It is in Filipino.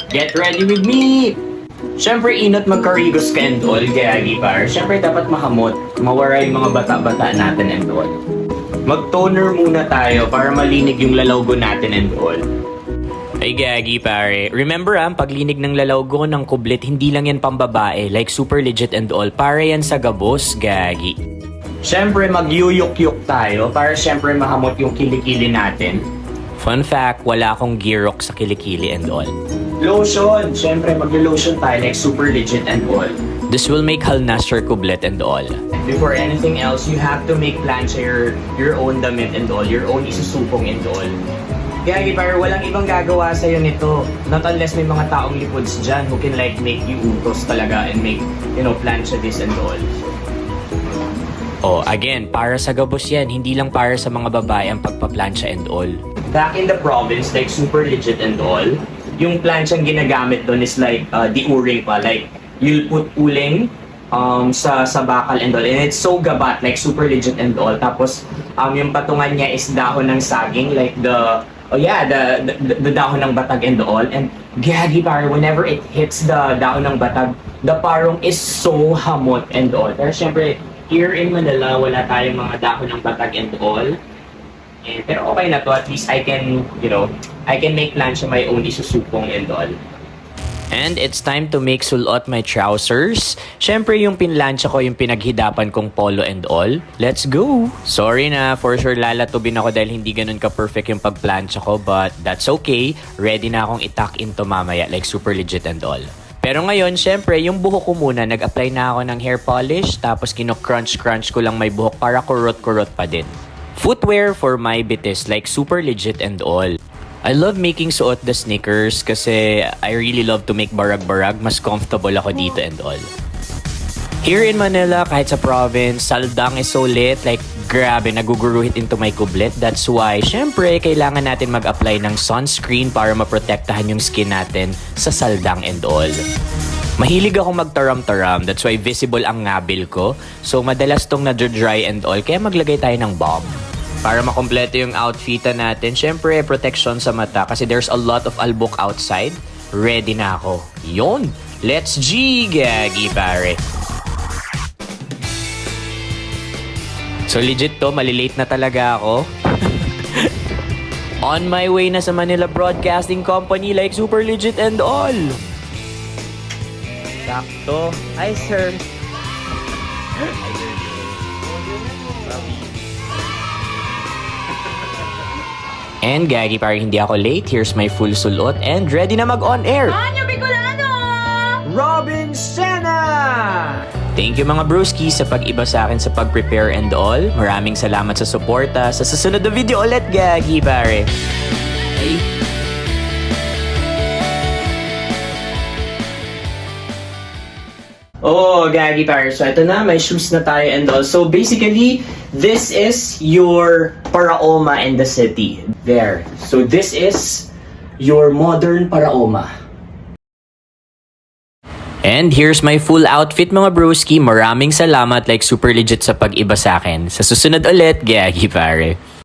Get ready with me! Siyempre, inot magkarigos ka and all, gagi par. Siyempre, dapat mahamot. Mawara yung mga bata-bata natin and all. Mag-toner muna tayo para malinig yung lalawgo natin and all. Ay gagi pare. Remember paglinig ng lalawgo ng kublit, hindi lang yan pambabae. Like super legit and all. Para yan sa gabos, gagi. Siyempre, magyuyuk-yuk tayo para siyempre mahamot yung kilikili natin. Fun fact, wala akong Gearox sa kilikili and all. Lotion! Siyempre, maglo-lotion tayo like super legit and all. This will make halnas your kublet and all. Before anything else, you have to make plancha your own damit and all. Your own isusupong and all. Kaya pero walang ibang gagawa sa'yo nito. Not unless may mga taong lipods dyan who can like make you utos talaga and make, plancha this and all. Oh, again, para sa gabos yan. Hindi lang para sa mga babae ang pagpa-plancha and all. Back in the province, like super legit and all, yung planchang ginagamit doon is like diuring pa. Like, you'll put uling sa bakal and all. And it's so gabat, like super legit and all. Tapos, yung patungan niya is dahon ng saging, like the dahon ng batag and all. And gagi pare, whenever it hits the dahon ng batag, the parong is so hamot and all. Pero syempre, here in Manila, wala tayong mga dahon ng batag and all. Pero okay na to, at least I can, I can make plancha my own isusupong and all. And it's time to make sulot my trousers. Syempre yung pinlansya ko yung pinaghidapan kong polo and all. Let's go! Sorry na, for sure lalatubin ako dahil hindi ganun ka-perfect yung pagplansya ko, but that's okay. Ready na akong itak into mamaya like super legit and all. Pero ngayon, syempre, yung buhok ko muna, nag-apply na ako ng hair polish, tapos kino-crunch ko lang may buhok para kurot-kurot pa din. Footwear for my bitis, like super legit and all. I love making suot the sneakers kasi I really love to make barag-barag. Mas comfortable ako dito and all. Here in Manila, kahit sa province, saldang is so lit. Like, grabe, naguguruhit into my kublet. That's why, syempre, kailangan natin mag-apply ng sunscreen para maprotektahan yung skin natin sa saldang and all. Mahilig akong magtaram-taram. That's why visible ang ngabil ko. So, madalas tong nadry and all. Kaya maglagay tayo ng balm. Para makompleto yung outfitan natin, syempre, protection sa mata kasi there's a lot of albok outside. Ready na ako. Yun! Let's G! Gagi, pare! So legit to, malilate na talaga ako. On my way na sa Manila Broadcasting Company like super legit and all. Sakto. Hi, sir. And gagi, parang hindi ako late. Here's my full sulot and ready na mag-on air. Anyo Bicolano! Robin Sena! Thank you mga broski sa pag-iba sa akin sa pag-prepare and all. Maraming salamat sa suporta. Sa susunod na video ulit, gagi pare. Ay. Oh, gagi pare. So, ito na. May shoes na tayo and all. So, basically, this is your paraoma in the city. There. So, this is your modern paraoma. And here's my full outfit mga broski. Maraming salamat like super legit sa pag-iba sa akin. Sa susunod ulit, gagi pare.